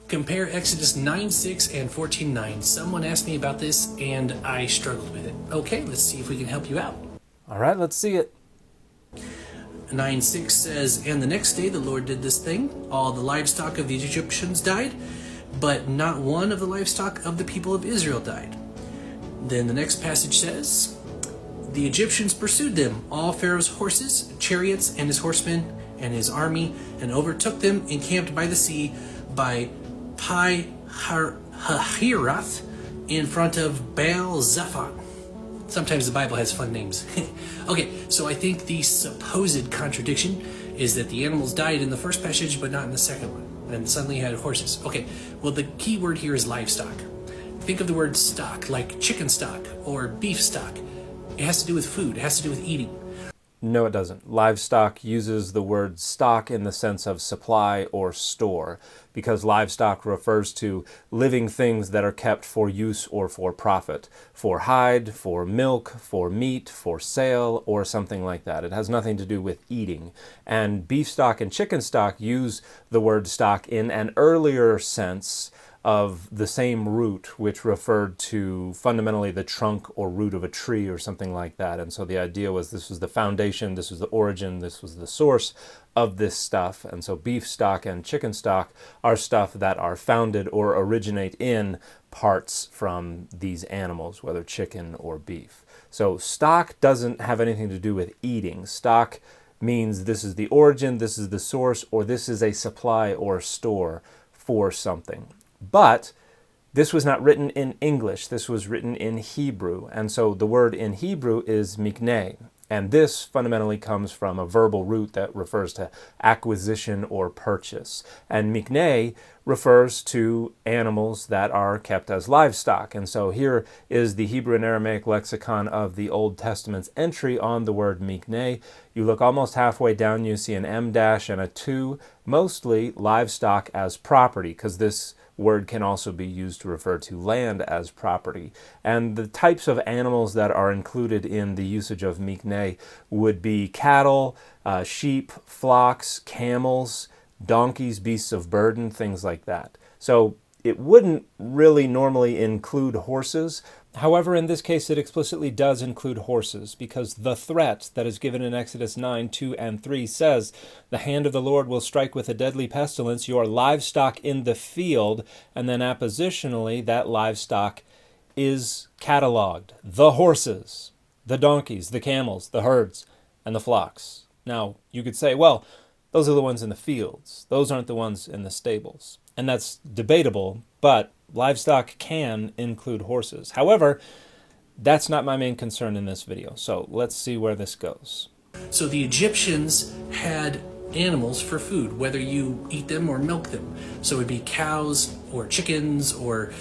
Compare Exodus 9:6 and 14:9. Someone asked me about this and I struggled with it. Okay, let's see if we can help you out. All right, let's see it. 9:6 says, "And the next day the Lord did this thing. All the livestock of the Egyptians died, but not one of the livestock of the people of Israel died." Then the next passage says, "The Egyptians pursued them, all Pharaoh's horses, chariots, and his horsemen, and his army, and overtook them, encamped by the sea, by Pi-hahiroth, in front of Baal-Zephon." Sometimes the Bible has fun names. Okay, so I think the supposed contradiction is that the animals died in the first passage, but not in the second one, and suddenly had horses. Okay, well, the key word here is livestock. Think of the word stock, like chicken stock or beef stock. It has to do with food. It has to do with eating. No, it doesn't. Livestock uses the word stock in the sense of supply or store, because livestock refers to living things that are kept for use or for profit, for hide, for milk, for meat, for sale, or something like that. It has nothing to do with eating. And beef stock and chicken stock use the word stock in an earlier sense of the same root, which referred to fundamentally the trunk or root of a tree or something like that. And so the idea was this was the foundation, this was the origin, this was the source of this stuff. And so beef stock and chicken stock are stuff that are founded or originate in parts from these animals, whether chicken or beef. So stock doesn't have anything to do with eating. Stock means this is the origin, this is the source, or this is a supply or store for something. But this was not written in English. This was written in Hebrew. And so the word in Hebrew is mikneh. And this fundamentally comes from a verbal root that refers to acquisition or purchase. And mikneh refers to animals that are kept as livestock. And so here is the Hebrew and Aramaic lexicon of the Old Testament's entry on the word mikneh. You look almost halfway down, you see an M dash and a 2, mostly livestock as property, because this word can also be used to refer to land as property. And the types of animals that are included in the usage of mikneh would be cattle, sheep, flocks, camels, donkeys, beasts of burden, things like that. So it wouldn't really normally include horses. However, in this case, it explicitly does include horses, because the threat that is given in Exodus 9, 2, and 3 says, "The hand of the Lord will strike with a deadly pestilence your livestock in the field," and then appositionally, that livestock is cataloged. The horses, the donkeys, the camels, the herds, and the flocks. Now, you could say, well, those are the ones in the fields. Those aren't the ones in the stables. And that's debatable, but livestock can include horses. However, that's not my main concern in this video. So let's see where this goes. So the Egyptians had animals for food, whether you eat them or milk them. So it would be cows or chickens or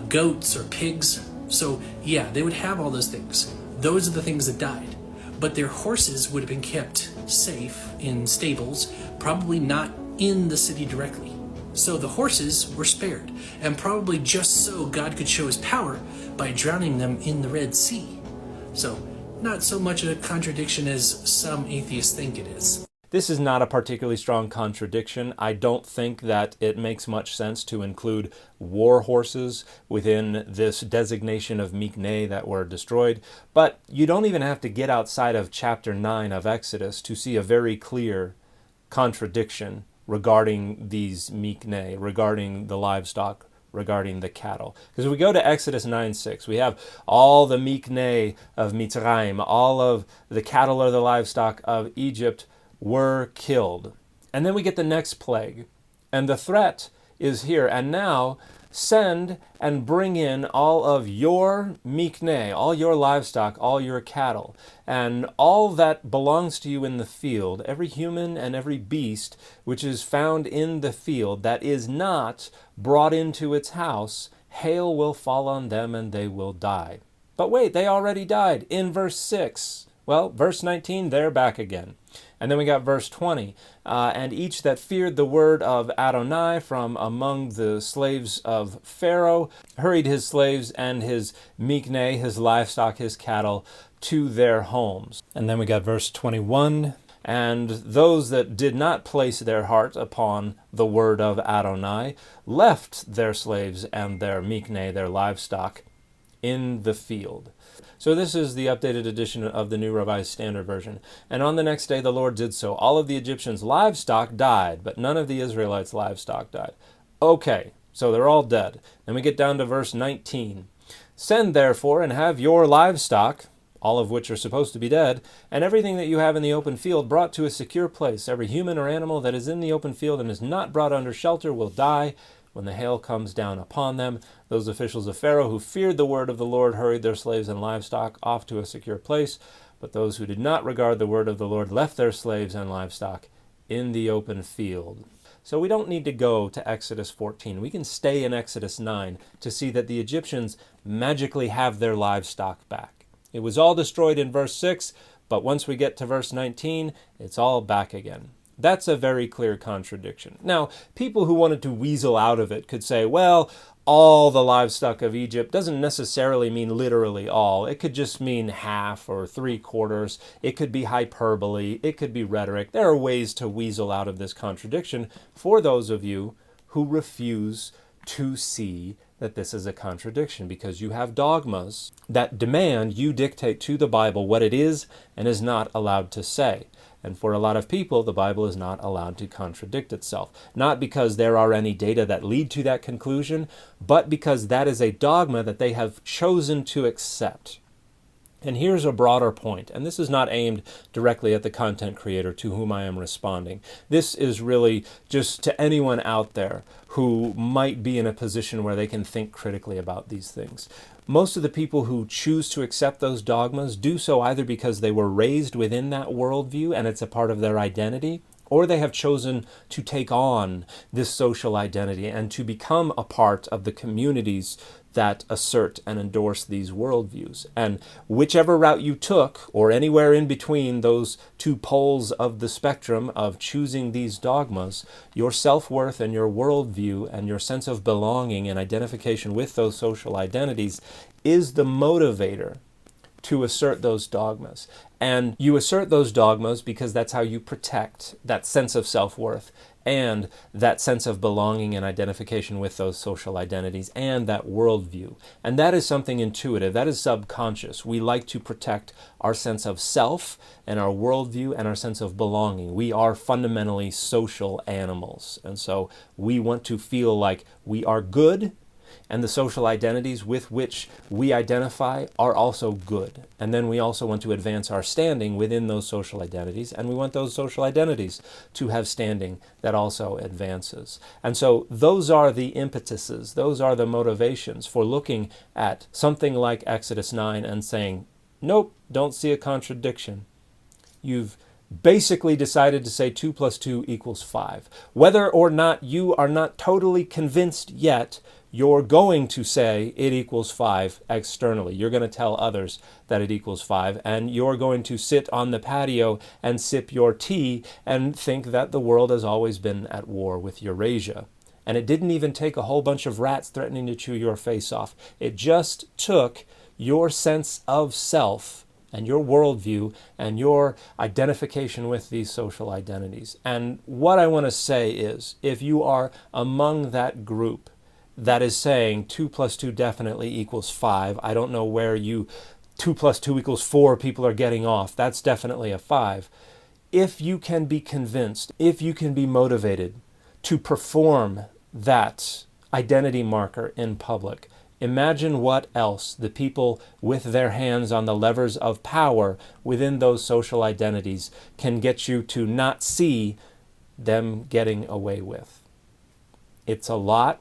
goats or pigs. So yeah, they would have all those things. Those are the things that died. But their horses would have been kept safe in stables, probably not in the city directly. So the horses were spared, and probably just so God could show his power by drowning them in the Red Sea. So not so much a contradiction as some atheists think it is. This is not a particularly strong contradiction. I don't think that it makes much sense to include war horses within this designation of mikneh that were destroyed. But you don't even have to get outside of chapter 9 of Exodus to see a very clear contradiction regarding these mikneh, regarding the livestock, regarding the cattle. Because if we go to Exodus 9:6, we have all the mikneh of Mitzrayim, all of the cattle or the livestock of Egypt were killed. And then we get the next plague. And the threat is here. And now send and bring in all of your mikneh, all your livestock, all your cattle, and all that belongs to you in the field, every human and every beast which is found in the field that is not brought into its house, hail will fall on them and they will die. But wait, they already died in verse 6. Well, verse 19, they're back again. And then we got verse 20. And each that feared the word of Adonai from among the slaves of Pharaoh hurried his slaves and his mikneh, his livestock, his cattle, to their homes. And then we got verse 21. And those that did not place their heart upon the word of Adonai left their slaves and their mikne, their livestock, in the field. So this is the updated edition of the New Revised Standard Version. And on the next day the Lord did so. All of the Egyptians' livestock died, but none of the Israelites' livestock died. Okay, so they're all dead. Then we get down to verse 19. Send therefore and have your livestock, all of which are supposed to be dead, and everything that you have in the open field brought to a secure place. Every human or animal that is in the open field and is not brought under shelter will die when the hail comes down upon them. Those officials of Pharaoh who feared the word of the Lord hurried their slaves and livestock off to a secure place, but those who did not regard the word of the Lord left their slaves and livestock in the open field. So we don't need to go to Exodus 14. We can stay in Exodus 9 to see that the Egyptians magically have their livestock back. It was all destroyed in verse 6, but once we get to verse 19, it's all back again. That's a very clear contradiction. Now, people who wanted to weasel out of it could say, well, all the livestock of Egypt doesn't necessarily mean literally all. It could just mean half or 3/4. It could be hyperbole. It could be rhetoric. There are ways to weasel out of this contradiction for those of you who refuse to see that this is a contradiction, because you have dogmas that demand you dictate to the Bible what it is and is not allowed to say. And for a lot of people, the Bible is not allowed to contradict itself. Not because there are any data that lead to that conclusion, but because that is a dogma that they have chosen to accept. And here's a broader point, and this is not aimed directly at the content creator to whom I am responding. This is really just to anyone out there who might be in a position where they can think critically about these things. Most of the people who choose to accept those dogmas do so either because they were raised within that worldview and it's a part of their identity, or they have chosen to take on this social identity and to become a part of the communities that assert and endorse these worldviews. And whichever route you took, or anywhere in between those two poles of the spectrum of choosing these dogmas, your self-worth and your worldview and your sense of belonging and identification with those social identities is the motivator to assert those dogmas. And you assert those dogmas because that's how you protect that sense of self-worth and that sense of belonging and identification with those social identities and that worldview. And that is something intuitive. That is subconscious. We like to protect our sense of self and our worldview and our sense of belonging. We are fundamentally social animals. And so we want to feel like we are good, and the social identities with which we identify are also good. And then we also want to advance our standing within those social identities, and we want those social identities to have standing that also advances. And so those are the impetuses, those are the motivations for looking at something like Exodus 9 and saying, nope, don't see a contradiction. You've basically decided to say 2 + 2 = 5. Whether or not you are not totally convinced yet, you're going to say it equals 5 externally. You're going to tell others that it equals 5, and you're going to sit on the patio and sip your tea and think that the world has always been at war with Eurasia. And it didn't even take a whole bunch of rats threatening to chew your face off. It just took your sense of self and your worldview and your identification with these social identities. And what I want to say is, if you are among that group that is saying 2 + 2 definitely equals 5, I don't know where 2 + 2 = 4 people are getting off. That's definitely a 5. If you can be convinced, if you can be motivated to perform that identity marker in public, imagine what else the people with their hands on the levers of power within those social identities can get you to not see them getting away with. It's a lot,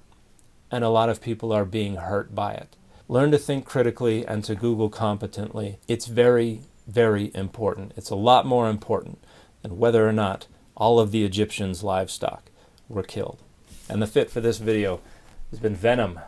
and a lot of people are being hurt by it. Learn to think critically and to Google competently. It's very, very important. It's a lot more important than whether or not all of the Egyptians' livestock were killed. And the fit for this video has been Venom.